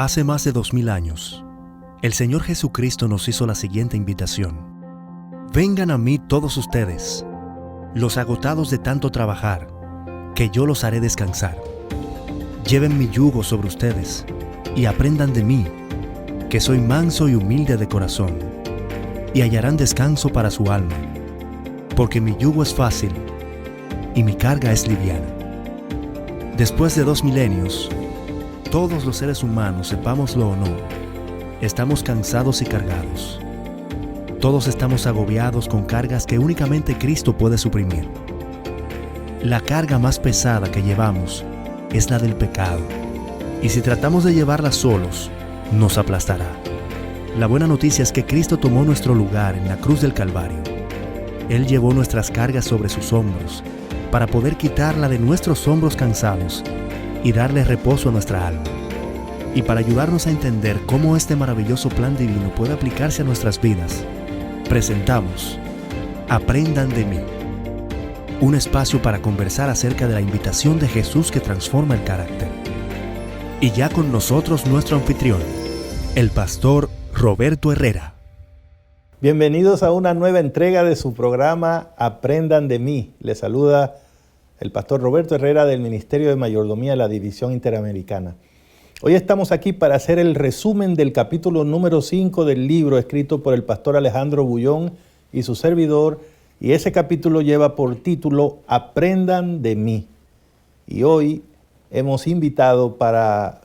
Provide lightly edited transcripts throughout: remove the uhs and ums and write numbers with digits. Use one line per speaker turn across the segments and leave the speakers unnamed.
Hace más de 2000 años, el Señor Jesucristo nos hizo la siguiente invitación. Vengan a mí todos ustedes, los agotados de tanto trabajar, que yo los haré descansar. Lleven mi yugo sobre ustedes y aprendan de mí, que soy manso y humilde de corazón, y hallarán descanso para su alma, porque mi yugo es fácil y mi carga es liviana. Después de 2 milenios, todos los seres humanos, sepámoslo o no, estamos cansados y cargados. Todos estamos agobiados con cargas que únicamente Cristo puede suprimir. La carga más pesada que llevamos es la del pecado, y si tratamos de llevarla solos, nos aplastará. La buena noticia es que Cristo tomó nuestro lugar en la cruz del Calvario. Él llevó nuestras cargas sobre sus hombros para poder quitarla de nuestros hombros cansados y darle reposo a nuestra alma. Y para ayudarnos a entender cómo este maravilloso plan divino puede aplicarse a nuestras vidas, presentamos Aprendan de mí, un espacio para conversar acerca de la invitación de Jesús que transforma el carácter. Y ya con nosotros nuestro anfitrión, el pastor Roberto Herrera.
Bienvenidos a una nueva entrega de su programa Aprendan de mí. Les saluda el pastor Roberto Herrera del Ministerio de Mayordomía de la División Interamericana. Hoy estamos aquí para hacer el resumen del capítulo número 5 del libro escrito por el pastor Alejandro Bullón y su servidor, y ese capítulo lleva por título Aprendan de mí. Y hoy hemos invitado para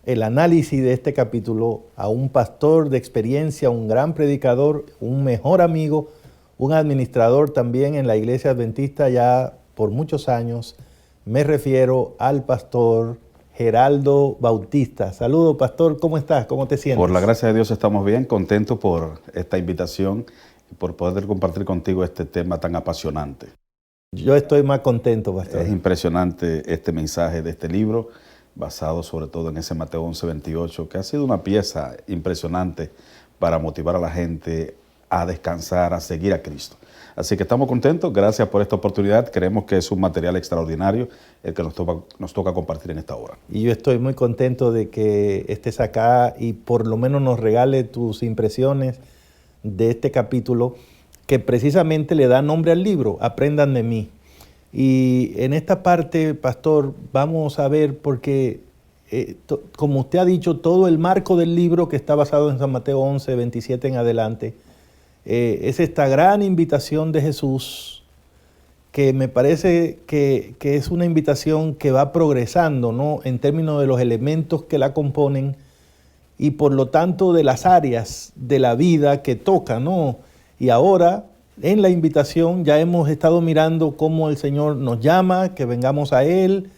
el análisis de este capítulo a un pastor de experiencia, un gran predicador, un mejor amigo, un administrador también en la Iglesia Adventista ya por muchos años. Me refiero al pastor Geraldo Bautista. Saludos, pastor, ¿cómo estás? ¿Cómo te sientes?
Por la gracia de Dios estamos bien, contentos por esta invitación y por poder compartir contigo este tema tan apasionante.
Yo estoy más contento, pastor.
Es impresionante este mensaje de este libro, basado sobre todo en ese Mateo 11:28, que ha sido una pieza impresionante para motivar a la gente a descansar, a seguir a Cristo. Así que estamos contentos, gracias por esta oportunidad. Creemos que es un material extraordinario el que nos toca compartir en esta hora.
Y yo estoy muy contento de que estés acá y por lo menos nos regale tus impresiones de este capítulo, que precisamente le da nombre al libro, Aprendan de mí. Y en esta parte, pastor, vamos a ver, porque como usted ha dicho, todo el marco del libro, que está basado en San Mateo 11:27 en adelante, es esta gran invitación de Jesús, que me parece que es una invitación que va progresando, ¿no?, en términos de los elementos que la componen y por lo tanto de las áreas de la vida que toca, ¿no? Y ahora, en la invitación, ya hemos estado mirando cómo el Señor nos llama, que vengamos a Él,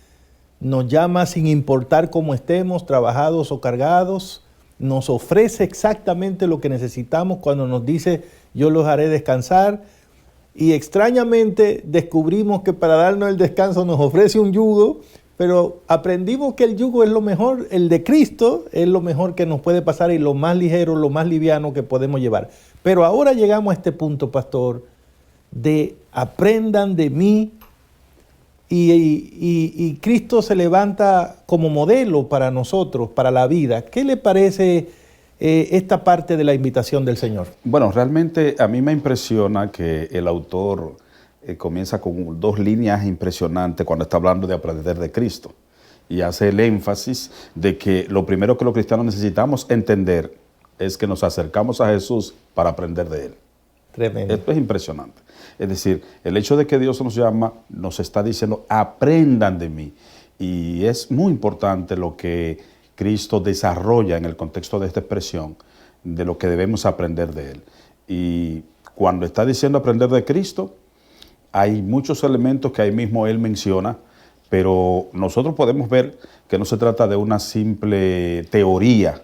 nos llama sin importar cómo estemos, trabajados o cargados, nos ofrece exactamente lo que necesitamos cuando nos dice, yo los haré descansar. Y extrañamente descubrimos que para darnos el descanso nos ofrece un yugo, pero aprendimos que el yugo es lo mejor, el de Cristo es lo mejor que nos puede pasar y lo más ligero, lo más liviano que podemos llevar. Pero ahora llegamos a este punto, pastor, de aprendan de mí, y Cristo se levanta como modelo para nosotros, para la vida. ¿Qué le parece esta parte de la invitación del Señor?
Bueno, realmente a mí me impresiona que el autor comienza con 2 líneas impresionantes cuando está hablando de aprender de Cristo. Y hace el énfasis de que lo primero que los cristianos necesitamos entender es que nos acercamos a Jesús para aprender de Él.
Tremendo.
Esto es impresionante. Es decir, el hecho de que Dios nos llama, nos está diciendo, aprendan de mí. Y es muy importante lo que Cristo desarrolla en el contexto de esta expresión, de lo que debemos aprender de Él. Y cuando está diciendo aprender de Cristo, hay muchos elementos que ahí mismo Él menciona, pero nosotros podemos ver que no se trata de una simple teoría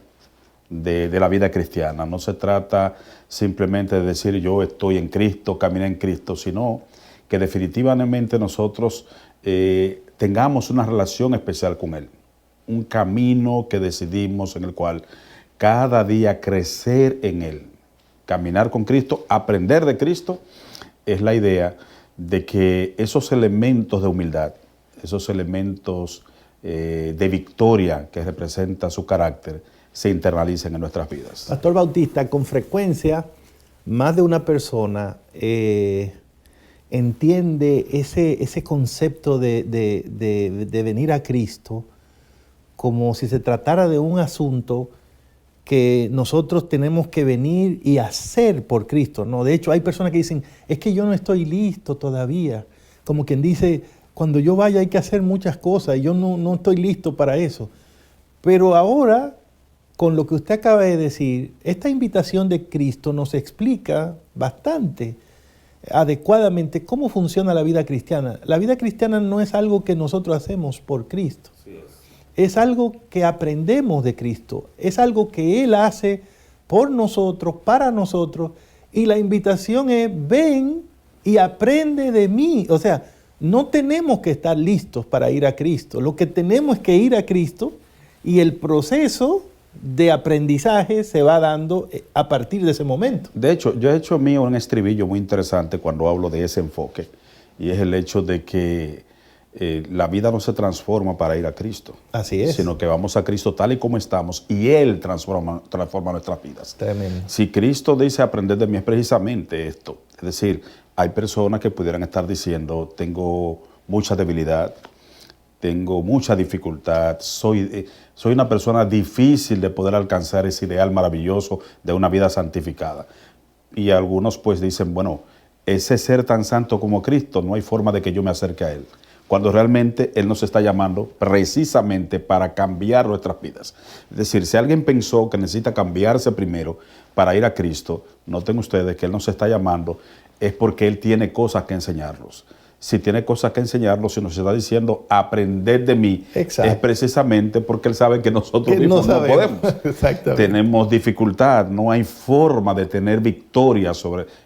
de la vida cristiana. No se trata simplemente de decir yo estoy en Cristo, caminé en Cristo, sino que definitivamente nosotros tengamos una relación especial con Él. Un camino que decidimos en el cual cada día crecer en Él. Caminar con Cristo, aprender de Cristo, es la idea de que esos elementos de humildad, esos elementos de victoria que representa su carácter se internalicen en nuestras vidas.
Pastor Bautista, con frecuencia más de una persona entiende ese concepto de venir a Cristo como si se tratara de un asunto que nosotros tenemos que venir y hacer por Cristo, ¿no? De hecho, hay personas que dicen, es que yo no estoy listo todavía. Como quien dice, cuando yo vaya hay que hacer muchas cosas y yo no estoy listo para eso. Pero ahora, con lo que usted acaba de decir, esta invitación de Cristo nos explica bastante adecuadamente cómo funciona la vida cristiana. La vida cristiana no es algo que nosotros hacemos por Cristo. Es algo que aprendemos de Cristo, es algo que Él hace por nosotros, para nosotros, y la invitación es, ven y aprende de mí. O sea, no tenemos que estar listos para ir a Cristo, lo que tenemos es que ir a Cristo y el proceso de aprendizaje se va dando a partir de ese momento.
De hecho, yo he hecho mío un estribillo muy interesante cuando hablo de ese enfoque, y es el hecho de que la vida no se transforma para ir a Cristo.
Así es.
Sino que vamos a Cristo tal y como estamos y Él transforma nuestras vidas.
Tremendo.
Si Cristo dice aprender de mí es precisamente esto. Es decir, hay personas que pudieran estar diciendo, tengo mucha debilidad, tengo mucha dificultad, soy una persona difícil de poder alcanzar ese ideal maravilloso de una vida santificada. Y algunos pues dicen, bueno, ese ser tan santo como Cristo, no hay forma de que yo me acerque a Él. Cuando realmente Él nos está llamando precisamente para cambiar nuestras vidas. Es decir, si alguien pensó que necesita cambiarse primero para ir a Cristo, noten ustedes que Él nos está llamando, es porque Él tiene cosas que enseñarnos. Si tiene cosas que enseñarnos, si nos está diciendo aprender de mí,
exacto,
es precisamente porque Él sabe que nosotros mismos no podemos.
Exactamente.
Tenemos dificultad, no hay forma de tener victoria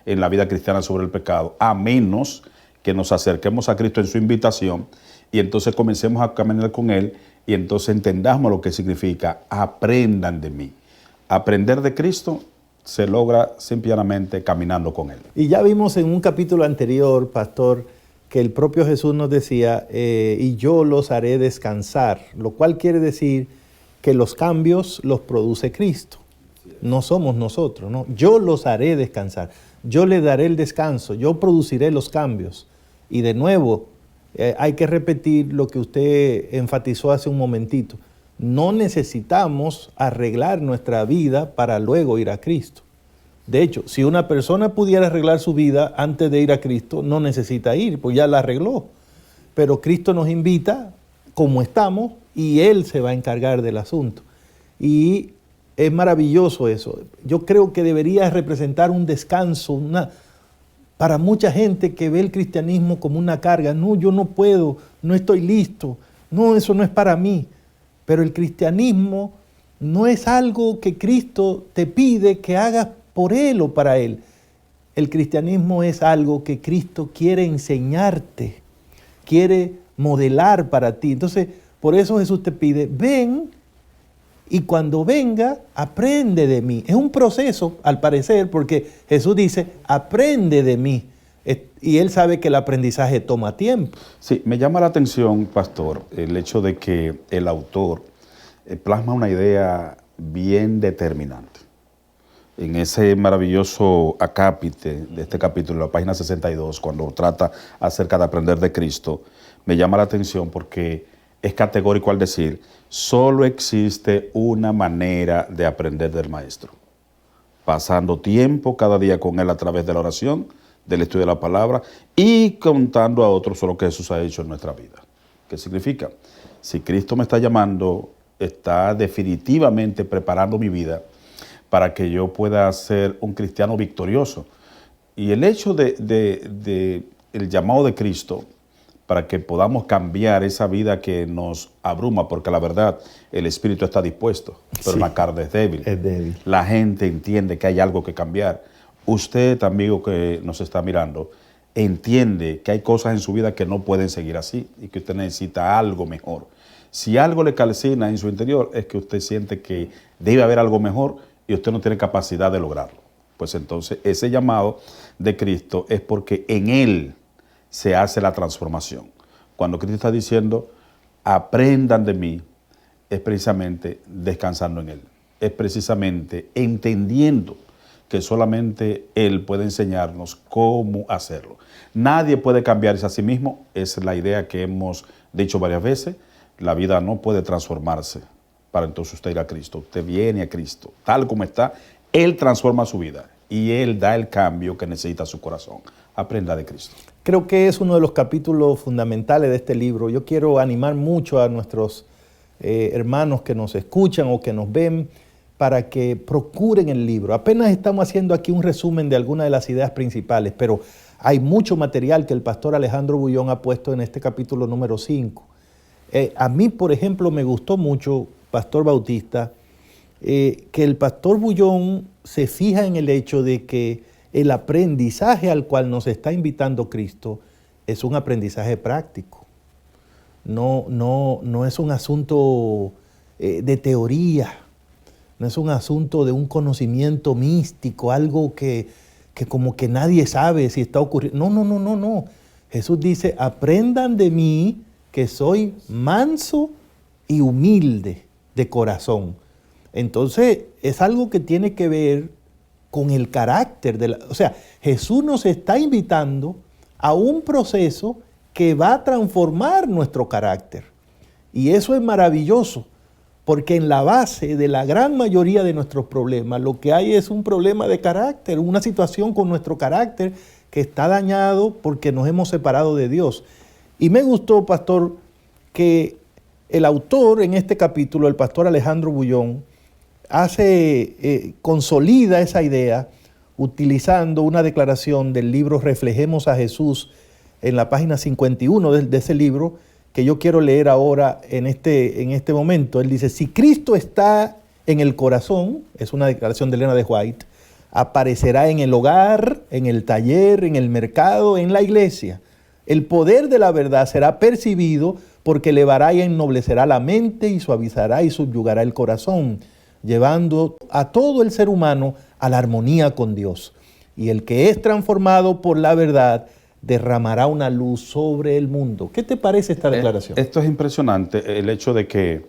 en la vida cristiana sobre el pecado, a menos que nos acerquemos a Cristo en su invitación y entonces comencemos a caminar con Él y entonces entendamos lo que significa aprendan de mí. Aprender de Cristo se logra simplemente caminando con Él.
Y ya vimos en un capítulo anterior, pastor, que el propio Jesús nos decía, y yo los haré descansar, lo cual quiere decir que los cambios los produce Cristo, no somos nosotros, ¿no? Yo los haré descansar, yo le daré el descanso, yo produciré los cambios. Y de nuevo, hay que repetir lo que usted enfatizó hace un momentito. No necesitamos arreglar nuestra vida para luego ir a Cristo. De hecho, si una persona pudiera arreglar su vida antes de ir a Cristo, no necesita ir, pues ya la arregló. Pero Cristo nos invita como estamos y Él se va a encargar del asunto. Y es maravilloso eso. Yo creo que debería representar un descanso, para mucha gente que ve el cristianismo como una carga. No, yo no puedo, no estoy listo. No, eso no es para mí. Pero el cristianismo no es algo que Cristo te pide que hagas por Él o para Él. El cristianismo es algo que Cristo quiere enseñarte, quiere modelar para ti. Entonces, por eso Jesús te pide, ven, y cuando venga, aprende de mí. Es un proceso, al parecer, porque Jesús dice, aprende de mí. Y Él sabe que el aprendizaje toma tiempo.
Sí, me llama la atención, pastor, el hecho de que el autor plasma una idea bien determinante. En ese maravilloso acápite de este capítulo, la página 62, cuando trata acerca de aprender de Cristo, me llama la atención porque es categórico al decir, solo existe una manera de aprender del Maestro. Pasando tiempo cada día con Él a través de la oración, del estudio de la palabra y contando a otros lo que Jesús ha hecho en nuestra vida. ¿Qué significa? Si Cristo me está llamando, está definitivamente preparando mi vida para que yo pueda ser un cristiano victorioso. Y el hecho de el llamado de Cristo para que podamos cambiar esa vida que nos abruma, porque la verdad, el espíritu está dispuesto, pero sí, la carne es débil.
Es débil.
La gente entiende que hay algo que cambiar. Usted, amigo que nos está mirando, entiende que hay cosas en su vida que no pueden seguir así y que usted necesita algo mejor. Si algo le calcina en su interior, es que usted siente que debe haber algo mejor y usted no tiene capacidad de lograrlo. Pues entonces, ese llamado de Cristo es porque en Él se hace la transformación. Cuando Cristo está diciendo, aprendan de mí, es precisamente descansando en Él. Es precisamente entendiendo que solamente Él puede enseñarnos cómo hacerlo. Nadie puede cambiarse a sí mismo, es la idea que hemos dicho varias veces. La vida no puede transformarse para entonces usted ir a Cristo. Usted viene a Cristo, tal como está, Él transforma su vida y Él da el cambio que necesita su corazón. Aprenda de Cristo.
Creo que es uno de los capítulos fundamentales de este libro. Yo quiero animar mucho a nuestros hermanos que nos escuchan o que nos ven para que procuren el libro. Apenas estamos haciendo aquí un resumen de algunas de las ideas principales, pero hay mucho material que el pastor Alejandro Bullón ha puesto en este capítulo número 5. A mí, por ejemplo, me gustó mucho, Pastor Bautista, que el pastor Bullón se fija en el hecho de que el aprendizaje al cual nos está invitando Cristo es un aprendizaje práctico. No es un asunto de teoría, no es un asunto de un conocimiento místico, algo que como que nadie sabe si está ocurriendo. No. Jesús dice, aprendan de mí que soy manso y humilde de corazón. Entonces, es algo que tiene que ver con el carácter. O sea, Jesús nos está invitando a un proceso que va a transformar nuestro carácter. Y eso es maravilloso, porque en la base de la gran mayoría de nuestros problemas, lo que hay es un problema de carácter, una situación con nuestro carácter que está dañado porque nos hemos separado de Dios. Y me gustó, pastor, que el autor en este capítulo, el pastor Alejandro Bullón, consolida esa idea utilizando una declaración del libro Reflejemos a Jesús en la página 51 de ese libro, que yo quiero leer ahora en este momento. Él dice, si Cristo está en el corazón, es una declaración de Elena de White, aparecerá en el hogar, en el taller, en el mercado, en la iglesia. El poder de la verdad será percibido porque elevará y ennoblecerá la mente y suavizará y subyugará el corazón, llevando a todo el ser humano a la armonía con Dios. Y el que es transformado por la verdad derramará una luz sobre el mundo. ¿Qué te parece esta declaración?
Esto es impresionante, el hecho de que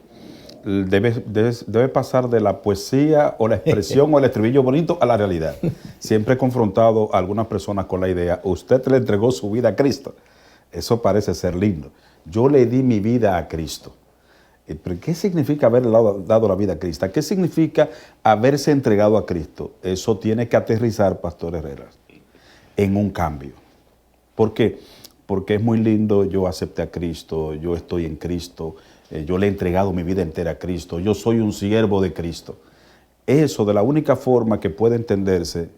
debe pasar de la poesía o la expresión o el estribillo bonito a la realidad. Siempre he confrontado a algunas personas con la idea, usted le entregó su vida a Cristo. Eso parece ser lindo. Yo le di mi vida a Cristo. ¿Pero qué significa haber dado la vida a Cristo? ¿Qué significa haberse entregado a Cristo? Eso tiene que aterrizar, Pastor Herrera, en un cambio. ¿Por qué? Porque es muy lindo, yo acepté a Cristo, yo estoy en Cristo, yo le he entregado mi vida entera a Cristo, yo soy un siervo de Cristo. Eso, de la única forma que puede entenderse,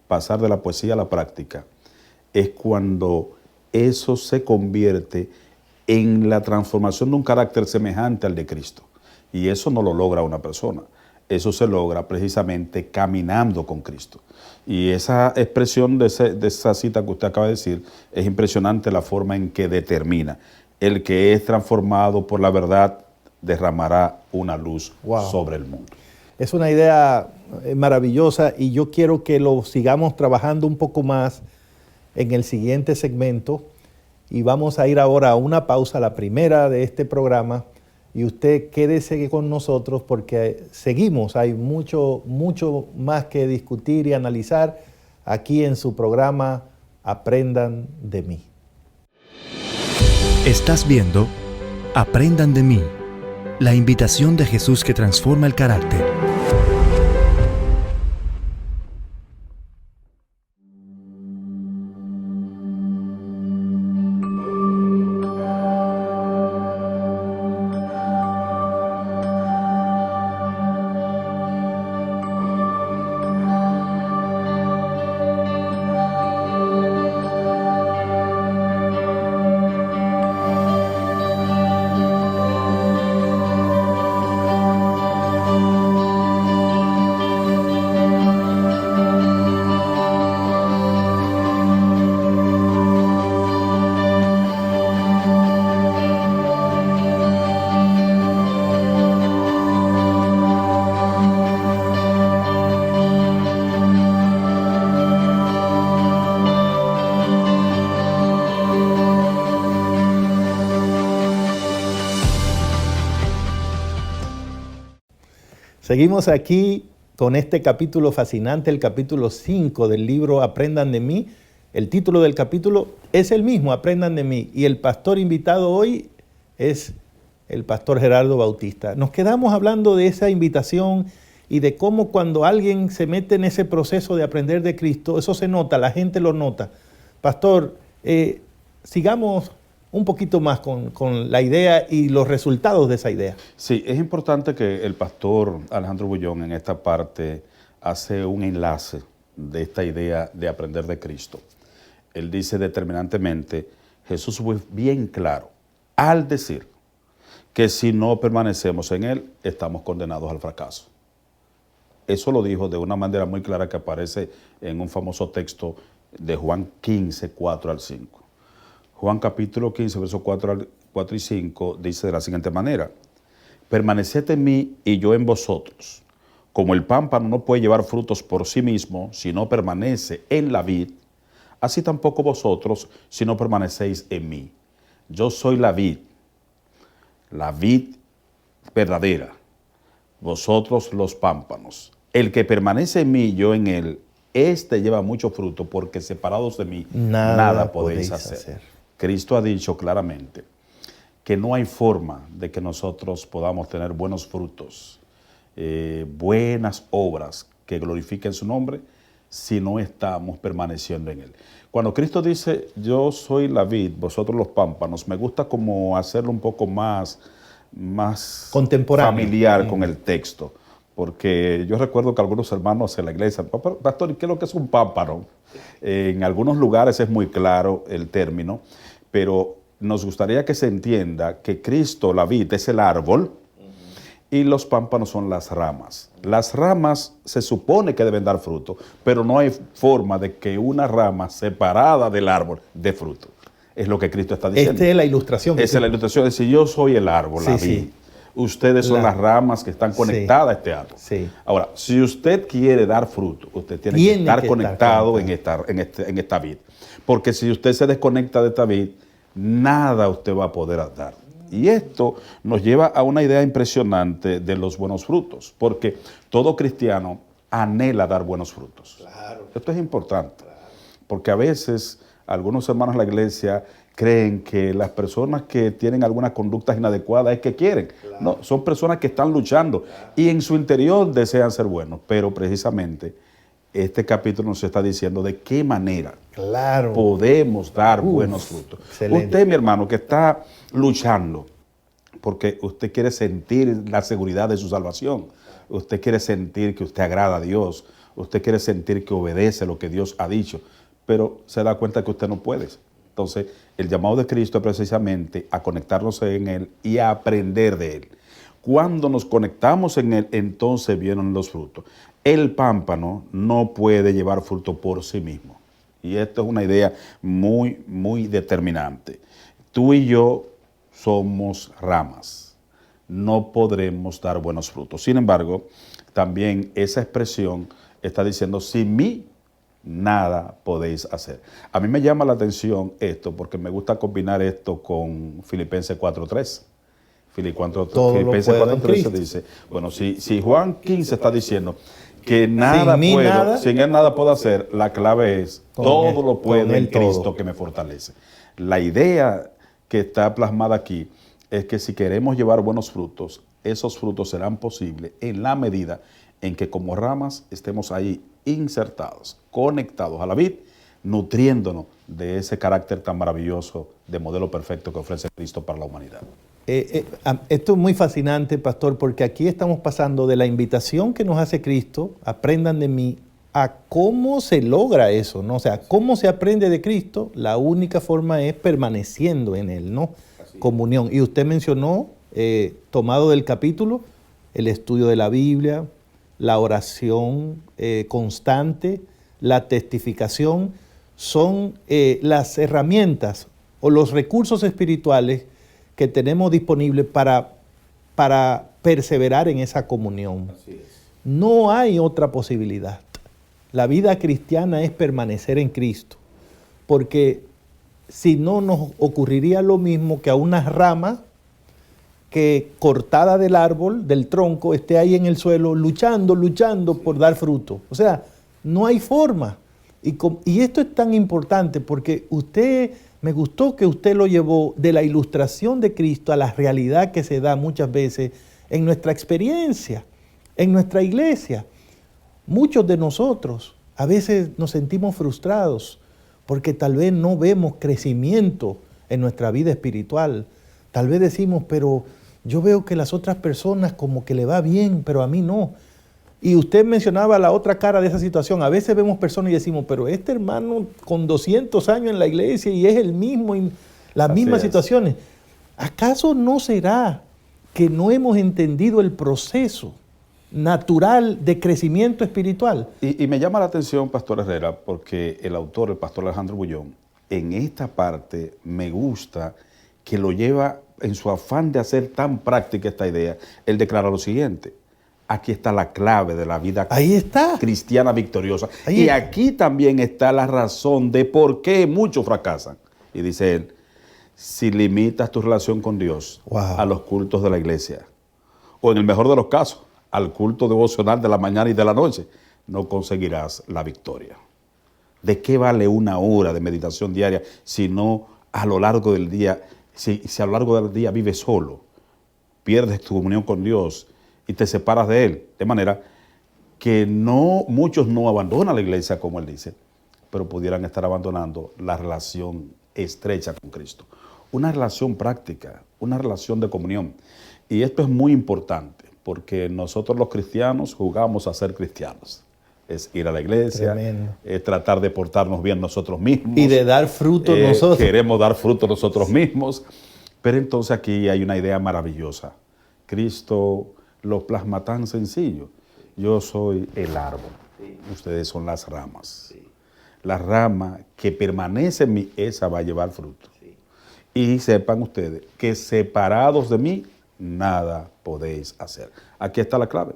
pasar de la poesía a la práctica, es cuando eso se convierte en la transformación de un carácter semejante al de Cristo. Y eso no lo logra una persona, eso se logra precisamente caminando con Cristo. Y esa expresión de esa cita que usted acaba de decir, es impresionante la forma en que determina. El que es transformado por la verdad derramará una luz sobre el mundo.
Es una idea maravillosa y yo quiero que lo sigamos trabajando un poco más en el siguiente segmento. Y vamos a ir ahora a una pausa, la primera de este programa, y usted quédese con nosotros porque seguimos, hay mucho más que discutir y analizar aquí en su programa Aprendan de mí.
Estás viendo Aprendan de mí, la invitación de Jesús que transforma el carácter.
Seguimos aquí con este capítulo fascinante, el capítulo 5 del libro Aprendan de mí. El título del capítulo es el mismo, Aprendan de mí. Y el pastor invitado hoy es el pastor Gerardo Bautista. Nos quedamos hablando de esa invitación y de cómo cuando alguien se mete en ese proceso de aprender de Cristo, eso se nota, la gente lo nota. Pastor, sigamos un poquito más con la idea y los resultados de esa idea.
Sí, es importante que el pastor Alejandro Bullón en esta parte hace un enlace de esta idea de aprender de Cristo. Él dice determinantemente, Jesús fue bien claro al decir que si no permanecemos en Él, estamos condenados al fracaso. Eso lo dijo de una manera muy clara que aparece en un famoso texto de Juan 15, 4 al 5. Juan capítulo 15, versos 4 y 5 dice de la siguiente manera: permaneced en mí y yo en vosotros. Como el pámpano no puede llevar frutos por sí mismo si no permanece en la vid, así tampoco vosotros si no permanecéis en mí. Yo soy la vid verdadera, vosotros los pámpanos. El que permanece en mí y yo en él, éste lleva mucho fruto, porque separados de mí nada podéis hacer. Cristo ha dicho claramente que no hay forma de que nosotros podamos tener buenos frutos, buenas obras que glorifiquen su nombre, si no estamos permaneciendo en Él. Cuando Cristo dice, yo soy la vid, vosotros los pámpanos, me gusta como hacerlo un poco más
contemporáneo,
familiar con el texto. Porque yo recuerdo que algunos hermanos en la iglesia, pastor, ¿y qué es lo que es un pámpano? En algunos lugares es muy claro el término, pero nos gustaría que se entienda que Cristo, la vid, es el árbol y los pámpanos son las ramas. Las ramas se supone que deben dar fruto, pero no hay forma de que una rama separada del árbol dé fruto. Es lo que Cristo está diciendo.
Esta es la ilustración.
Esa es la ilustración, es decir, yo soy el árbol, la vid. Sí. Ustedes son las ramas que están conectadas a este árbol. Sí. Ahora, si usted quiere dar fruto, usted tiene que estar conectado en esta vid. Porque si usted se desconecta de esta vid, nada usted va a poder dar. Y esto nos lleva a una idea impresionante de los buenos frutos, porque todo cristiano anhela dar buenos frutos. Claro. Esto es importante, porque a veces algunos hermanos de la iglesia creen que las personas que tienen alguna conducta inadecuada es que quieren. Claro. No, son personas que están luchando y en su interior desean ser buenos, pero precisamente este capítulo nos está diciendo de qué manera podemos dar buenos frutos. Excelente. Usted, mi hermano, que está luchando porque usted quiere sentir la seguridad de su salvación, usted quiere sentir que usted agrada a Dios, usted quiere sentir que obedece lo que Dios ha dicho, pero se da cuenta que usted no puede. Entonces, el llamado de Cristo es precisamente a conectarnos en Él y a aprender de Él. Cuando nos conectamos en Él, entonces vienen los frutos. El pámpano no puede llevar fruto por sí mismo. Y esto es una idea muy, muy determinante. Tú y yo somos ramas. No podremos dar buenos frutos. Sin embargo, también esa expresión está diciendo, sin mí, nada podéis hacer. A mí me llama la atención esto porque me gusta combinar esto con Filipenses 4.3. Filipenses 4.3 dice, bueno, si Juan 15 está diciendo que nada puedo, sin él nada puedo hacer, la clave es, todo lo puedo en Cristo que me fortalece. La idea que está plasmada aquí es que si queremos llevar buenos frutos, esos frutos serán posibles en la medida en que como ramas estemos ahí insertados, conectados a la vid, nutriéndonos de ese carácter tan maravilloso de modelo perfecto que ofrece Cristo para la humanidad.
Esto es muy fascinante, pastor, porque aquí estamos pasando de la invitación que nos hace Cristo, aprendan de mí, a cómo se logra eso, ¿no? O sea, cómo se aprende de Cristo. La única forma es permaneciendo en Él, ¿no? Comunión. Y usted mencionó, tomado del capítulo, el estudio de la Biblia, la oración constante, la testificación, son las herramientas o los recursos espirituales que tenemos disponibles para perseverar en esa comunión. Así es. No hay otra posibilidad. La vida cristiana es permanecer en Cristo, porque si no nos ocurriría lo mismo que a unas ramas que cortada del árbol, del tronco, esté ahí en el suelo luchando por dar fruto. O sea, no hay forma. Y esto es tan importante porque me gustó que usted lo llevó de la ilustración de Cristo a la realidad que se da muchas veces en nuestra experiencia, en nuestra iglesia. Muchos de nosotros a veces nos sentimos frustrados porque tal vez no vemos crecimiento en nuestra vida espiritual. Tal vez decimos, pero yo veo que las otras personas como que le va bien, pero a mí no. Y usted mencionaba la otra cara de esa situación. A veces vemos personas y decimos, pero este hermano con 200 años en la iglesia y es el mismo, en las mismas situaciones. ¿Acaso no será que no hemos entendido el proceso natural de crecimiento espiritual?
Y me llama la atención, Pastor Herrera, porque el autor, el pastor Alejandro Bullón, en esta parte me gusta que lo lleva en su afán de hacer tan práctica esta idea. Él declara lo siguiente: aquí está la clave de la vida cristiana victoriosa. Y aquí también está la razón de por qué muchos fracasan. Y dice él, si limitas tu relación con Dios a los cultos de la iglesia, o en el mejor de los casos, al culto devocional de la mañana y de la noche, no conseguirás la victoria. ¿De qué vale una hora de meditación diaria si no a lo largo del día, si a lo largo del día vives solo, pierdes tu comunión con Dios y te separas de Él? De manera que muchos no abandonan la iglesia, como él dice, pero pudieran estar abandonando la relación estrecha con Cristo. Una relación práctica, una relación de comunión. Y esto es muy importante, porque nosotros los cristianos jugamos a ser cristianos. Es ir a la iglesia, es tratar de portarnos bien nosotros mismos.
Y de dar fruto nosotros.
Queremos dar fruto nosotros mismos. Pero entonces aquí hay una idea maravillosa. Cristo lo plasma tan sencillo. Yo soy el árbol, ustedes son las ramas. La rama que permanece en mí, esa va a llevar fruto. Y sepan ustedes que separados de mí, nada podéis hacer. Aquí está la clave.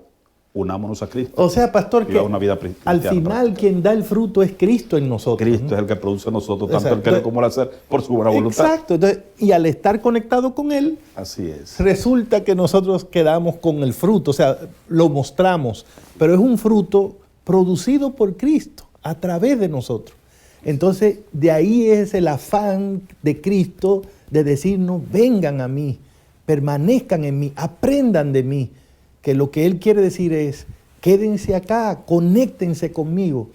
Unámonos a Cristo.
O sea, pastor, que
una vida
al final quien da el fruto es Cristo en nosotros.
Cristo es el que produce en nosotros, tanto el querer como el hacer, por su buena voluntad.
Exacto. Entonces, y al estar conectado con Él,
así es,
resulta que nosotros quedamos con el fruto, o sea, lo mostramos, pero es un fruto producido por Cristo a través de nosotros. Entonces, de ahí es el afán de Cristo de decirnos, vengan a mí, permanezcan en mí, aprendan de mí. Que lo que Él quiere decir es, quédense acá, conéctense conmigo,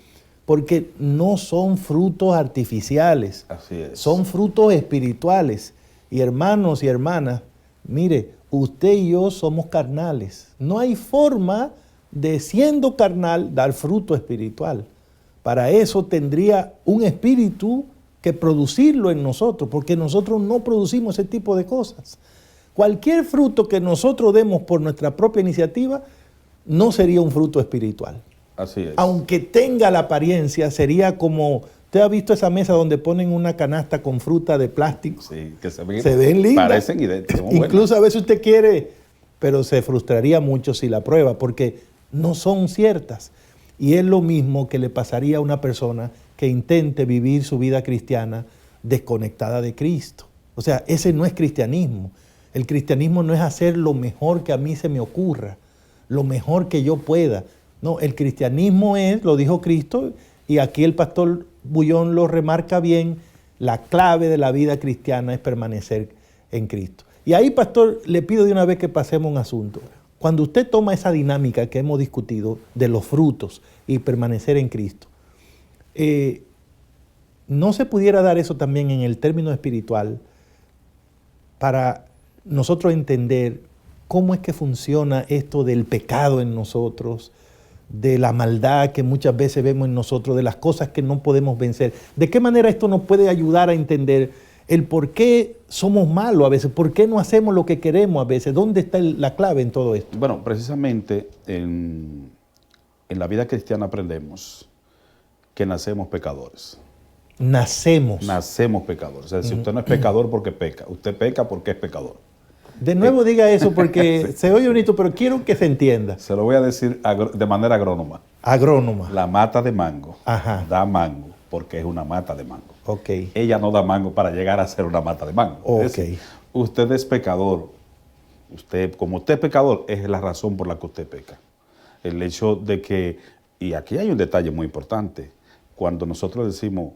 porque no son frutos artificiales,
así es,
son frutos espirituales. Y hermanos y hermanas, mire, usted y yo somos carnales. No hay forma de, siendo carnal, dar fruto espiritual. Para eso tendría un espíritu que producirlo en nosotros, porque nosotros no producimos ese tipo de cosas. Cualquier fruto que nosotros demos por nuestra propia iniciativa no sería un fruto espiritual.
Así es.
Aunque tenga la apariencia, sería como, ¿usted ha visto esa mesa donde ponen una canasta con fruta de plástico?
Sí, que se ven
lindas.
Parecen idénticas.
Incluso a veces usted quiere, pero se frustraría mucho si la prueba, porque no son ciertas. Y es lo mismo que le pasaría a una persona que intente vivir su vida cristiana desconectada de Cristo. O sea, ese no es cristianismo. El cristianismo no es hacer lo mejor que a mí se me ocurra, lo mejor que yo pueda. No, el cristianismo es, lo dijo Cristo, y aquí el pastor Bullón lo remarca bien, la clave de la vida cristiana es permanecer en Cristo. Y ahí, pastor, le pido de una vez que pasemos un asunto. Cuando usted toma esa dinámica que hemos discutido de los frutos y permanecer en Cristo, ¿no se pudiera dar eso también en el término espiritual para nosotros entender cómo es que funciona esto del pecado en nosotros, de la maldad que muchas veces vemos en nosotros, de las cosas que no podemos vencer? ¿De qué manera esto nos puede ayudar a entender el por qué somos malos a veces, por qué no hacemos lo que queremos a veces? ¿Dónde está la clave en todo esto?
Bueno, precisamente en la vida cristiana aprendemos que nacemos pecadores. Nacemos pecadores. Es decir, usted no es pecador porque peca, usted peca porque es pecador.
De nuevo diga eso porque se oye bonito, pero quiero que se entienda.
Se lo voy a decir de manera agrónoma.
Agrónoma.
La mata de mango da mango porque es una mata de mango.
Okay.
Ella no da mango para llegar a ser una mata de mango.
Okay.
Es decir, usted es pecador Usted, como usted es pecador, es la razón por la que usted peca. El hecho de que, y aquí hay un detalle muy importante, cuando nosotros decimos,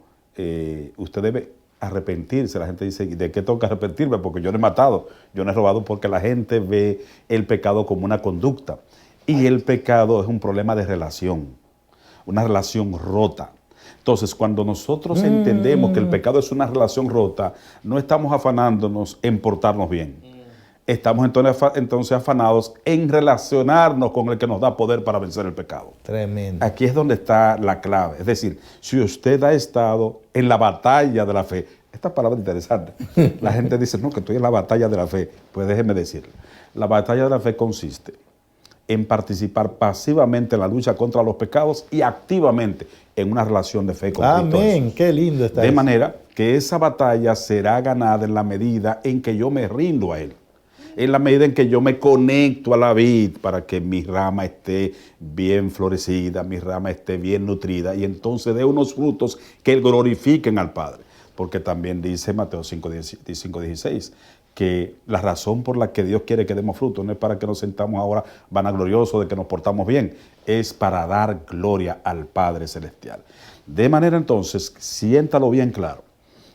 usted debe arrepentirse, la gente dice, ¿de qué tengo que arrepentirme? Porque yo no he matado, yo no he robado, porque la gente ve el pecado como una conducta. Y el pecado es un problema de relación, una relación rota. Entonces, cuando nosotros entendemos que el pecado es una relación rota, no estamos afanándonos en portarnos bien. Estamos entonces afanados en relacionarnos con el que nos da poder para vencer el pecado.
Tremendo.
Aquí es donde está la clave. Es decir, si usted ha estado en la batalla de la fe, esta palabra es interesante. La gente dice, no, que estoy en la batalla de la fe. Pues déjeme decirle, la batalla de la fe consiste en participar pasivamente en la lucha contra los pecados y activamente en una relación de fe con Cristo.
Amén, qué lindo está
De
eso.
manera que esa batalla será ganada en la medida en que yo me rindo a Él. En la medida en que yo me conecto a la vid para que mi rama esté bien florecida, mi rama esté bien nutrida y entonces dé unos frutos que glorifiquen al Padre. Porque también dice Mateo 5:16 que la razón por la que Dios quiere que demos frutos no es para que nos sentamos ahora vanagloriosos de que nos portamos bien, es para dar gloria al Padre Celestial. De manera entonces, siéntalo bien claro.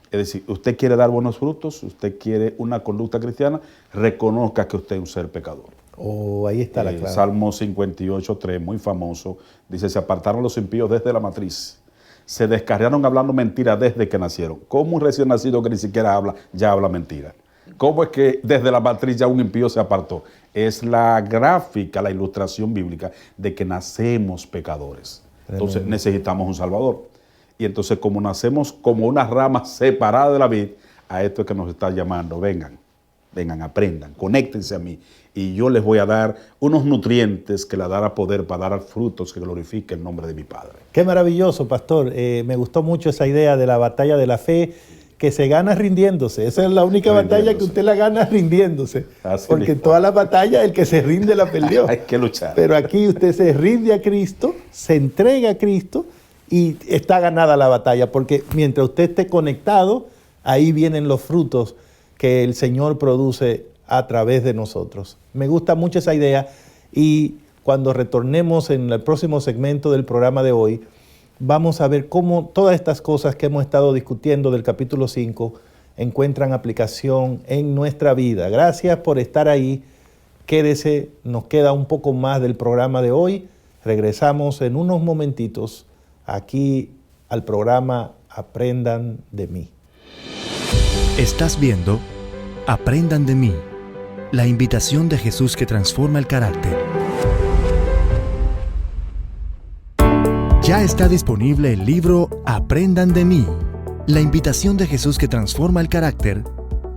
Es decir, usted quiere dar buenos frutos, usted quiere una conducta cristiana, reconozca que usted es un ser pecador.
Oh, ahí está la clave.
Salmo 58:3, muy famoso, dice, se apartaron los impíos desde la matriz, se descarriaron hablando mentira desde que nacieron. ¿Cómo un recién nacido que ni siquiera habla, ya habla mentira? ¿Cómo es que desde la matriz ya un impío se apartó? Es la gráfica, la ilustración bíblica de que nacemos pecadores. Entonces necesitamos un Salvador. Y entonces, como nacemos como una rama separada de la vid, a esto es que nos está llamando. Vengan, aprendan, conéctense a mí. Y yo les voy a dar unos nutrientes que les dará poder para dar frutos que glorifiquen el nombre de mi Padre.
Qué maravilloso, pastor. Me gustó mucho esa idea de la batalla de la fe, que se gana rindiéndose. Esa es la única batalla que usted la gana rindiéndose.
Así
porque
mismo.
toda la batalla, el que se rinde la perdió.
Hay que luchar.
Pero aquí usted se rinde a Cristo, se entrega a Cristo, y está ganada la batalla, porque mientras usted esté conectado, ahí vienen los frutos que el Señor produce a través de nosotros. Me gusta mucho esa idea, y cuando retornemos en el próximo segmento del programa de hoy, vamos a ver cómo todas estas cosas que hemos estado discutiendo del capítulo 5 encuentran aplicación en nuestra vida. Gracias por estar ahí. Quédese, nos queda un poco más del programa de hoy. Regresamos en unos momentitos aquí al programa Aprendan de mí.
Estás viendo Aprendan de mí, la invitación de Jesús que transforma el carácter. Ya está disponible el libro Aprendan de mí, la invitación de Jesús que transforma el carácter,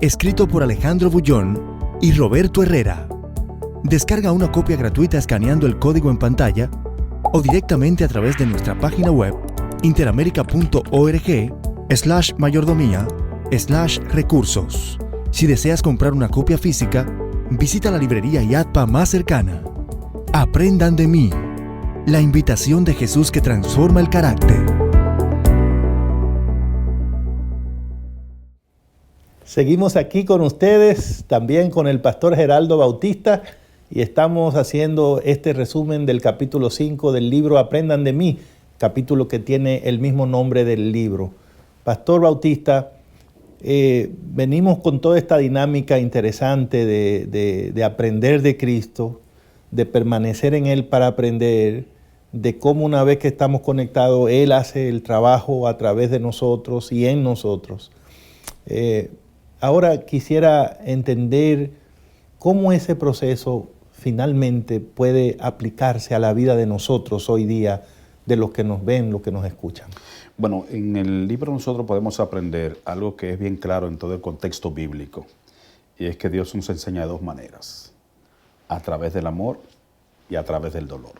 escrito por Alejandro Bullón y Roberto Herrera. Descarga una copia gratuita escaneando el código en pantalla o directamente a través de nuestra página web interamerica.org/mayordomía/recursos. Si deseas comprar una copia física, visita la librería IATPA más cercana. Aprendan de mí, la invitación de Jesús que transforma el carácter.
Seguimos aquí con ustedes, también con el pastor Geraldo Bautista, y estamos haciendo este resumen del capítulo 5 del libro Aprendan de mí, capítulo que tiene el mismo nombre del libro. Pastor Bautista, venimos con toda esta dinámica interesante de aprender de Cristo, de permanecer en Él para aprender, de cómo una vez que estamos conectados, Él hace el trabajo a través de nosotros y en nosotros. Ahora quisiera entender cómo ese proceso finalmente puede aplicarse a la vida de nosotros hoy día, de los que nos ven, los que nos escuchan.
Bueno, en el libro nosotros podemos aprender algo que es bien claro en todo el contexto bíblico, y es que Dios nos enseña de dos maneras, a través del amor y a través del dolor.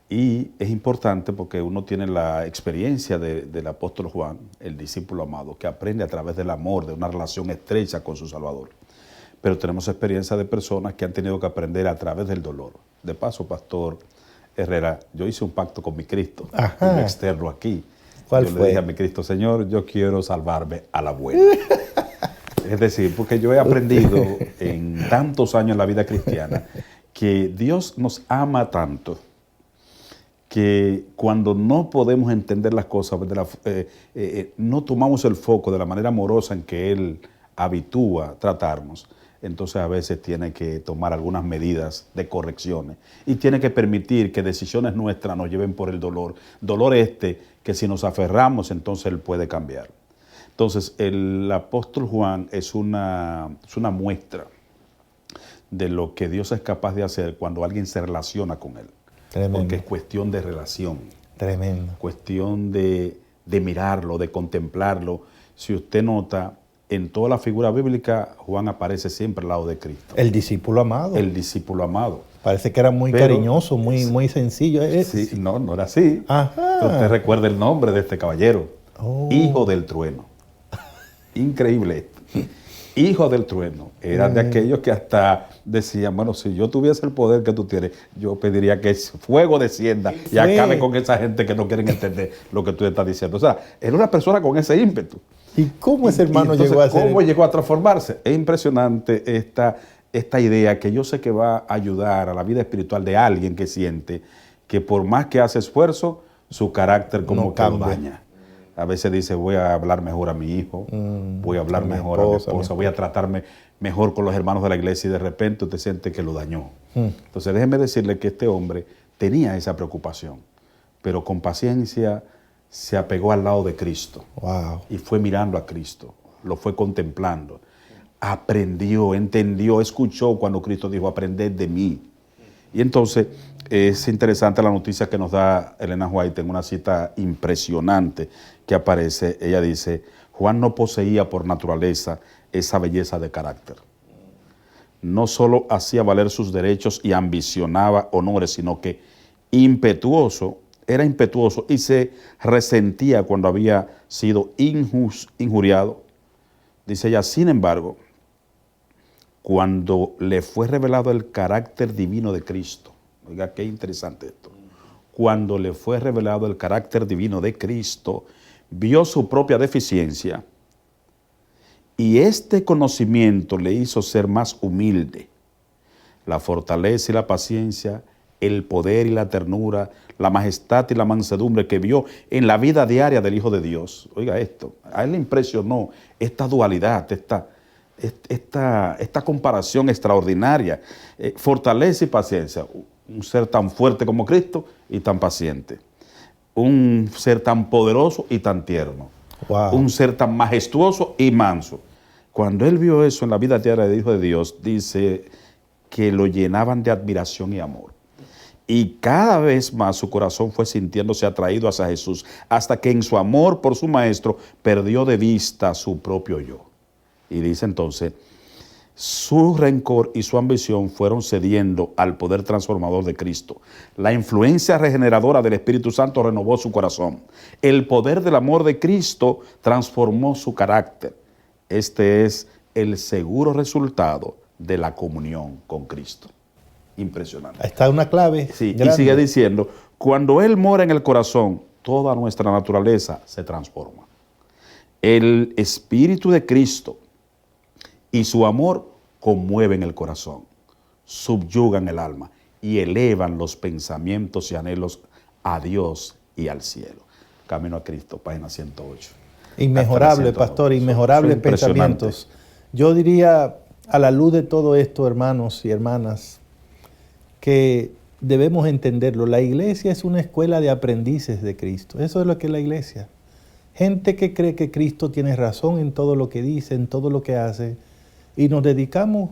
Y es importante porque uno tiene la experiencia del apóstol Juan, el discípulo amado, que aprende a través del amor, de una relación estrecha con su Salvador. Pero tenemos experiencia de personas que han tenido que aprender a través del dolor. De paso, pastor Herrera, yo hice un pacto con mi Cristo, un externo aquí.
¿Cuál
yo
fue?
le dije a mi Cristo, Señor, yo quiero salvarme a la buena. Es decir, porque yo he aprendido en tantos años en la vida cristiana que Dios nos ama tanto que cuando no podemos entender las cosas, no tomamos el foco de la manera amorosa en que Él habitúa tratarnos, entonces a veces tiene que tomar algunas medidas de correcciones y tiene que permitir que decisiones nuestras nos lleven por el dolor. Dolor que si nos aferramos, entonces Él puede cambiar. Entonces el apóstol Juan es una muestra de lo que Dios es capaz de hacer cuando alguien se relaciona con Él. Tremendo. Porque es cuestión de relación.
Tremendo.
Cuestión de mirarlo, de contemplarlo. Si usted nota, en toda la figura bíblica, Juan aparece siempre al lado de Cristo.
El discípulo amado.
El discípulo amado.
Parece que era muy cariñoso, muy sencillo.
Sí, no era así.
Ajá.
Usted recuerda el nombre de este caballero. Hijo del trueno. Increíble esto. Hijo del trueno. Eran de aquellos que hasta decían, bueno, si yo tuviese el poder que tú tienes, yo pediría que fuego descienda y acabe con esa gente que no quieren entender lo que tú estás diciendo. O sea, era una persona con ese ímpetu.
¿Y cómo ese hermano llegó a ser?
¿Cómo llegó a transformarse? Es impresionante esta idea que yo sé que va a ayudar a la vida espiritual de alguien que siente que por más que hace esfuerzo, su carácter como que lo daña. A veces dice, voy a hablar mejor a mi hijo, voy a hablar mejor a mi esposa, voy a tratarme mejor con los hermanos de la iglesia y de repente usted siente que lo dañó. Entonces déjeme decirle que este hombre tenía esa preocupación, pero con paciencia se apegó al lado de Cristo.
Wow.
Y fue mirando a Cristo, lo fue contemplando, aprendió, entendió, escuchó cuando Cristo dijo, aprended de mí. Y entonces es interesante la noticia que nos da Elena White en una cita impresionante que aparece. Ella dice, Juan no poseía por naturaleza esa belleza de carácter. No solo hacía valer sus derechos y ambicionaba honores, sino que era impetuoso y se resentía cuando había sido injuriado. Dice ella, sin embargo, cuando le fue revelado el carácter divino de Cristo, oiga qué interesante esto, cuando le fue revelado el carácter divino de Cristo, vio su propia deficiencia y este conocimiento le hizo ser más humilde. La fortaleza y la paciencia, el poder y la ternura, la majestad y la mansedumbre que vio en la vida diaria del Hijo de Dios. Oiga esto, a él le impresionó esta dualidad, esta comparación extraordinaria. Fortaleza y paciencia, un ser tan fuerte como Cristo y tan paciente. Un ser tan poderoso y tan tierno.
Wow.
Un ser tan majestuoso y manso. Cuando él vio eso en la vida diaria del Hijo de Dios, dice que lo llenaban de admiración y amor. Y cada vez más su corazón fue sintiéndose atraído hacia Jesús, hasta que en su amor por su maestro perdió de vista su propio yo. Y dice entonces, su rencor y su ambición fueron cediendo al poder transformador de Cristo. La influencia regeneradora del Espíritu Santo renovó su corazón. El poder del amor de Cristo transformó su carácter. Este es el seguro resultado de la comunión con Cristo. Impresionante.
Ahí está una clave.
Sí,
grande.
y sigue diciendo, cuando Él mora en el corazón, toda nuestra naturaleza se transforma. El Espíritu de Cristo y su amor conmueven el corazón, subyugan el alma y elevan los pensamientos y anhelos a Dios y al cielo. Camino a Cristo, página 108.
Inmejorable, pastor, inmejorables pensamientos. Yo diría, a la luz de todo esto, hermanos y hermanas, que debemos entenderlo. La iglesia es una escuela de aprendices de Cristo. Eso es lo que es la iglesia. Gente que cree que Cristo tiene razón en todo lo que dice, en todo lo que hace, y nos dedicamos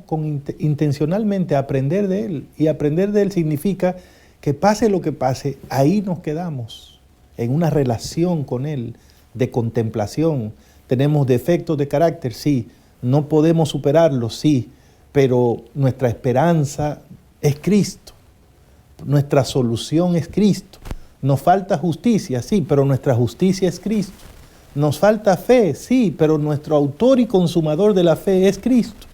intencionalmente a aprender de Él. Y aprender de Él significa que pase lo que pase, ahí nos quedamos, en una relación con Él, de contemplación. Tenemos defectos de carácter, sí. No podemos superarlos, sí. Pero nuestra esperanza es Cristo. Nuestra solución es Cristo. Nos falta justicia, sí, pero nuestra justicia es Cristo. Nos falta fe, sí, pero nuestro autor y consumador de la fe es Cristo.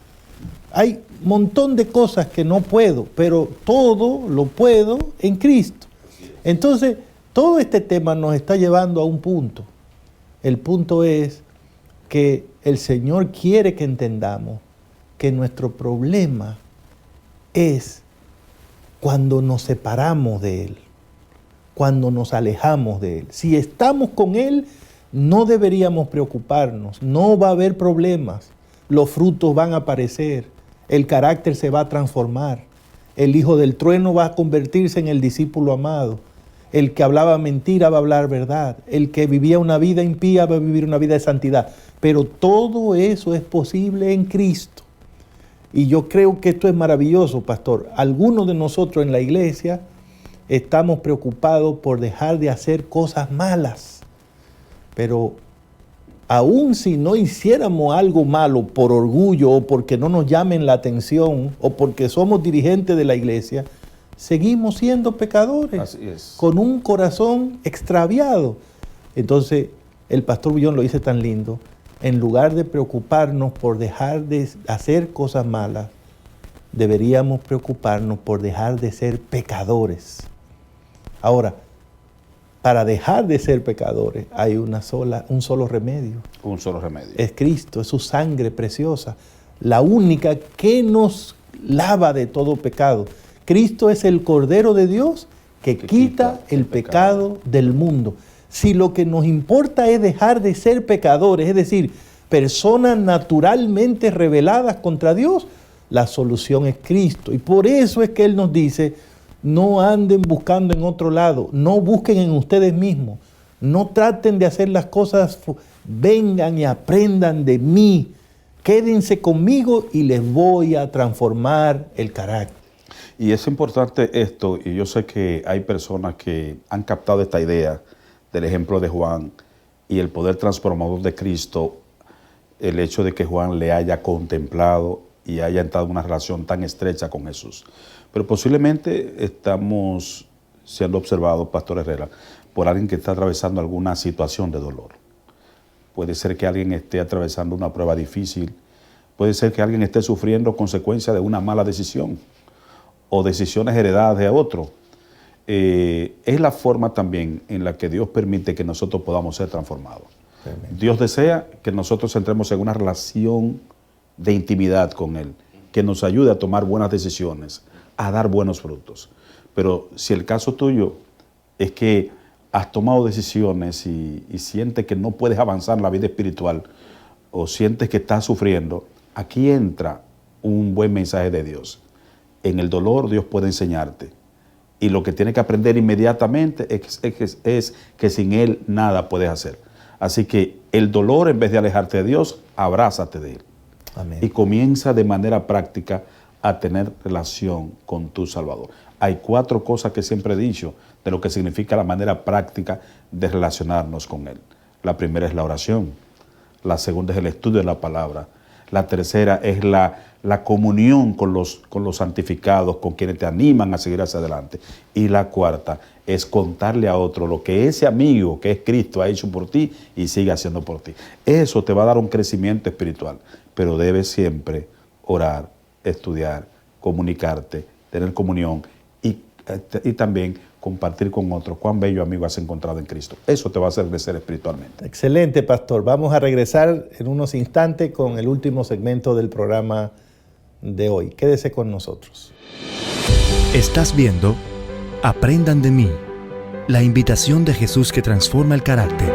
Hay un montón de cosas que no puedo, pero todo lo puedo en Cristo. Entonces, todo este tema nos está llevando a un punto. El punto es que el Señor quiere que entendamos que nuestro problema es cuando nos separamos de Él, cuando nos alejamos de Él. Si estamos con Él, no deberíamos preocuparnos, no va a haber problemas, los frutos van a aparecer, el carácter se va a transformar, el hijo del trueno va a convertirse en el discípulo amado, el que hablaba mentira va a hablar verdad, el que vivía una vida impía va a vivir una vida de santidad, pero todo eso es posible en Cristo. Y yo creo que esto es maravilloso, pastor. Algunos de nosotros en la iglesia estamos preocupados por dejar de hacer cosas malas, pero aun si no hiciéramos algo malo por orgullo o porque no nos llamen la atención o porque somos dirigentes de la iglesia, seguimos siendo pecadores.
Así es.
Con un corazón extraviado. Entonces, el pastor Bullón lo dice tan lindo. En lugar de preocuparnos por dejar de hacer cosas malas, deberíamos preocuparnos por dejar de ser pecadores. Ahora, para dejar de ser pecadores hay un solo remedio.
Un solo remedio.
Es Cristo, es su sangre preciosa, la única que nos lava de todo pecado. Cristo es el Cordero de Dios que quita el pecado del mundo. Si lo que nos importa es dejar de ser pecadores, es decir, personas naturalmente rebeladas contra Dios, la solución es Cristo. Y por eso es que Él nos dice, no anden buscando en otro lado, no busquen en ustedes mismos, no traten de hacer las cosas, vengan y aprendan de mí, quédense conmigo y les voy a transformar el carácter.
Y es importante esto, y yo sé que hay personas que han captado esta idea del ejemplo de Juan y el poder transformador de Cristo, el hecho de que Juan le haya contemplado y haya entrado en una relación tan estrecha con Jesús. Pero posiblemente estamos siendo observados, Pastor Herrera, por alguien que está atravesando alguna situación de dolor. Puede ser que alguien esté atravesando una prueba difícil, puede ser que alguien esté sufriendo consecuencias de una mala decisión o decisiones heredadas de otro. Es la forma también en la que Dios permite que nosotros podamos ser transformados. Amén. Dios desea que nosotros entremos en una relación de intimidad con Él, que nos ayude a tomar buenas decisiones, a dar buenos frutos. Pero si el caso tuyo es que has tomado decisiones y sientes que no puedes avanzar en la vida espiritual o sientes que estás sufriendo, aquí entra un buen mensaje de Dios. En el dolor Dios puede enseñarte. Y lo que tienes que aprender inmediatamente es que sin Él nada puedes hacer. Así que el dolor, en vez de alejarte de Dios, abrázate de Él.
Amén.
Y comienza de manera práctica a tener relación con tu Salvador. Hay 4 cosas que siempre he dicho de lo que significa la manera práctica de relacionarnos con Él. La primera es la oración. La segunda es el estudio de la palabra. La tercera es la comunión con los santificados, con quienes te animan a seguir hacia adelante. Y la cuarta es contarle a otro lo que ese amigo, que es Cristo, ha hecho por ti y sigue haciendo por ti. Eso te va a dar un crecimiento espiritual, pero debes siempre orar, estudiar, comunicarte, tener comunión y también compartir con otros cuán bello amigo has encontrado en Cristo. Eso te va a hacer crecer espiritualmente.
Excelente, pastor. Vamos a regresar en unos instantes con el último segmento del programa de hoy. Quédese con nosotros.
Estás viendo Aprendan de mí, la invitación de Jesús que transforma el carácter.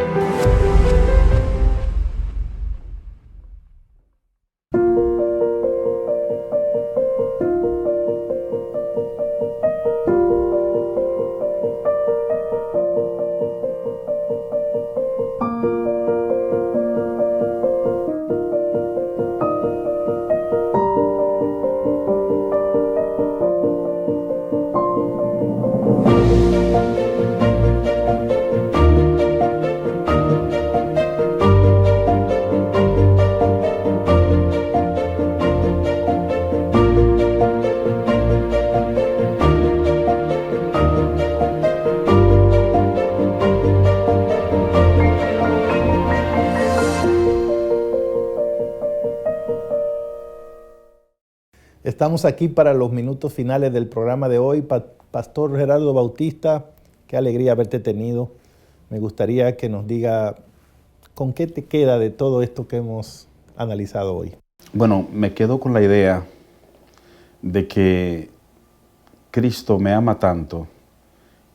Estamos aquí para los minutos finales del programa de hoy. Pastor Gerardo Bautista, qué alegría haberte tenido. Me gustaría que nos diga ¿con qué te queda de todo esto que hemos analizado hoy?
Bueno, me quedo con la idea de que Cristo me ama tanto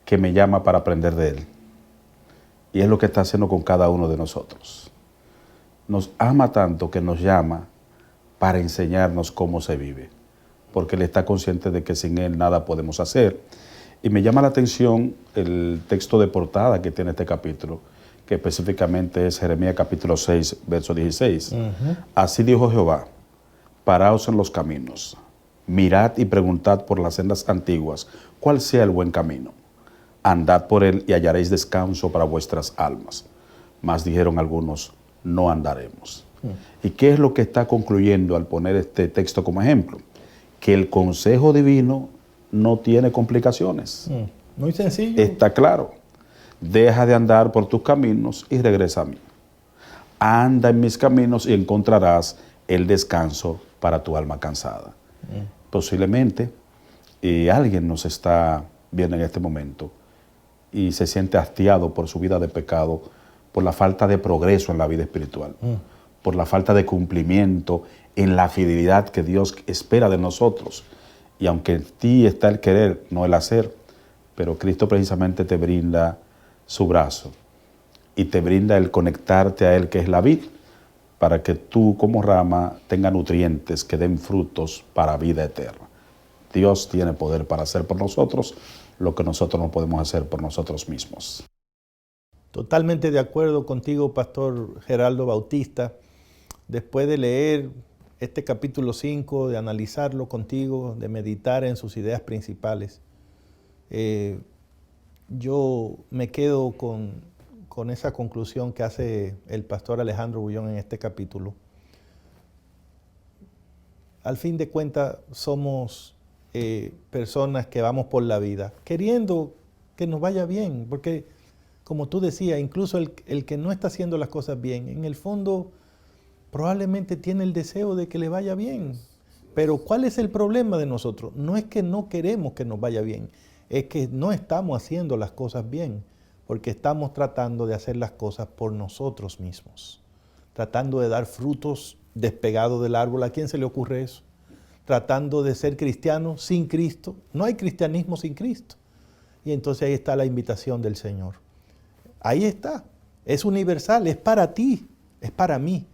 que me llama para aprender de Él. Y es lo que está haciendo con cada uno de nosotros. Nos ama tanto que nos llama para enseñarnos cómo se vive, porque Él está consciente de que sin Él nada podemos hacer. Y me llama la atención el texto de portada que tiene este capítulo, que específicamente es Jeremías capítulo 6, verso 16. Así dijo Jehová, paraos en los caminos, mirad y preguntad por las sendas antiguas, cuál sea el buen camino. Andad por él y hallaréis descanso para vuestras almas. Mas dijeron algunos, no andaremos. ¿Y qué es lo que está concluyendo al poner este texto como ejemplo? Que el consejo divino no tiene complicaciones.
Muy sencillo.
Está claro. Deja de andar por tus caminos y regresa a mí. Anda en mis caminos y encontrarás el descanso para tu alma cansada. Posiblemente alguien nos está viendo en este momento y se siente hastiado por su vida de pecado, por la falta de progreso en la vida espiritual, por la falta de cumplimiento en la fidelidad que Dios espera de nosotros. Y aunque en ti está el querer, no el hacer, pero Cristo precisamente te brinda su brazo y te brinda el conectarte a Él, que es la vid, para que tú como rama tenga nutrientes que den frutos para vida eterna. Dios tiene poder para hacer por nosotros lo que nosotros no podemos hacer por nosotros mismos.
Totalmente de acuerdo contigo, Pastor Geraldo Bautista. Después de leer este capítulo 5, de analizarlo contigo, de meditar en sus ideas principales, yo me quedo con esa conclusión que hace el pastor Alejandro Bullón en este capítulo. Al fin de cuentas, somos personas que vamos por la vida queriendo que nos vaya bien, porque como tú decías, incluso el que no está haciendo las cosas bien, en el fondo probablemente tiene el deseo de que le vaya bien. Pero ¿cuál es el problema de nosotros? No es que no queremos que nos vaya bien, es que no estamos haciendo las cosas bien, porque estamos tratando de hacer las cosas por nosotros mismos, tratando de dar frutos despegados del árbol. ¿A quién se le ocurre eso? Tratando de ser cristiano sin Cristo. No hay cristianismo sin Cristo. Y entonces ahí está la invitación del Señor. Ahí está. Es universal, es para ti, es para mí.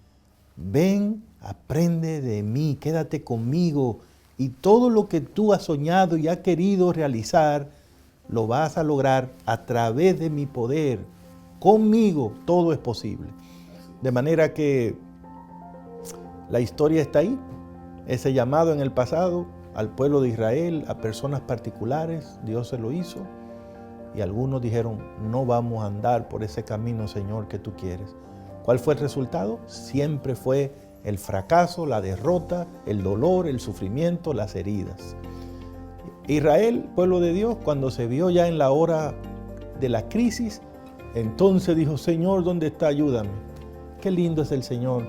Ven, aprende de mí, quédate conmigo y todo lo que tú has soñado y has querido realizar, lo vas a lograr a través de mi poder. Conmigo todo es posible. De manera que la historia está ahí. Ese llamado en el pasado al pueblo de Israel, a personas particulares, Dios se lo hizo. Y algunos dijeron, no vamos a andar por ese camino, Señor, que tú quieres. ¿Cuál fue el resultado? Siempre fue el fracaso, la derrota, el dolor, el sufrimiento, las heridas. Israel, pueblo de Dios, cuando se vio ya en la hora de la crisis, entonces dijo, Señor, ¿dónde está? Ayúdame. Qué lindo es el Señor,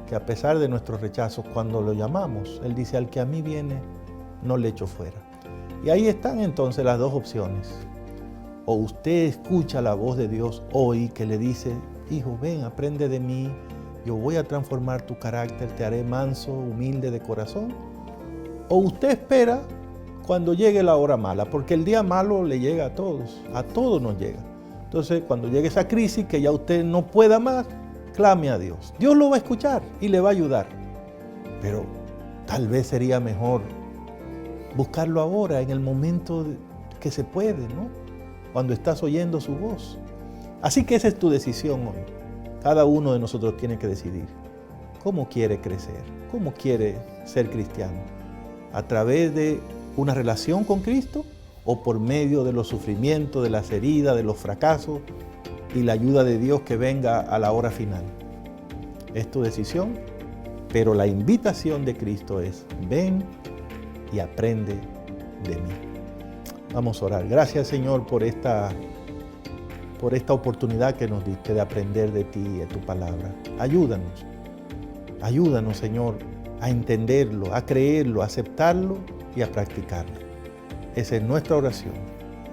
que a pesar de nuestros rechazos, cuando lo llamamos, Él dice, al que a mí viene, no le echo fuera. Y ahí están entonces las dos opciones. O usted escucha la voz de Dios hoy que le dice, hijo, ven, aprende de mí, yo voy a transformar tu carácter, te haré manso, humilde de corazón. O usted espera cuando llegue la hora mala, porque el día malo le llega a todos nos llega. Entonces, cuando llegue esa crisis que ya usted no pueda más, clame a Dios. Dios lo va a escuchar y le va a ayudar. Pero tal vez sería mejor buscarlo ahora, en el momento que se puede, ¿no? Cuando estás oyendo su voz. Así que esa es tu decisión hoy. Cada uno de nosotros tiene que decidir cómo quiere crecer, cómo quiere ser cristiano. A través de una relación con Cristo o por medio de los sufrimientos, de las heridas, de los fracasos y la ayuda de Dios que venga a la hora final. Es tu decisión, pero la invitación de Cristo es, ven y aprende de mí. Vamos a orar. Gracias, Señor, por esta oportunidad que nos diste de aprender de ti y de tu palabra. Ayúdanos, Señor, a entenderlo, a creerlo, a aceptarlo y a practicarlo. Esa es nuestra oración,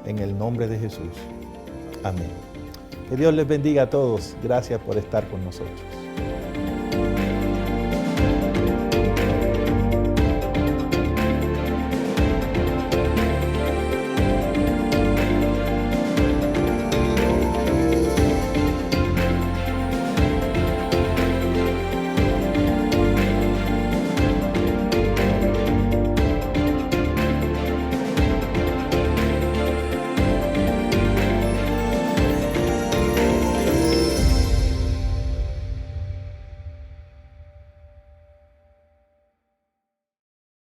en el nombre de Jesús. Amén. Que Dios les bendiga a todos. Gracias por estar con nosotros.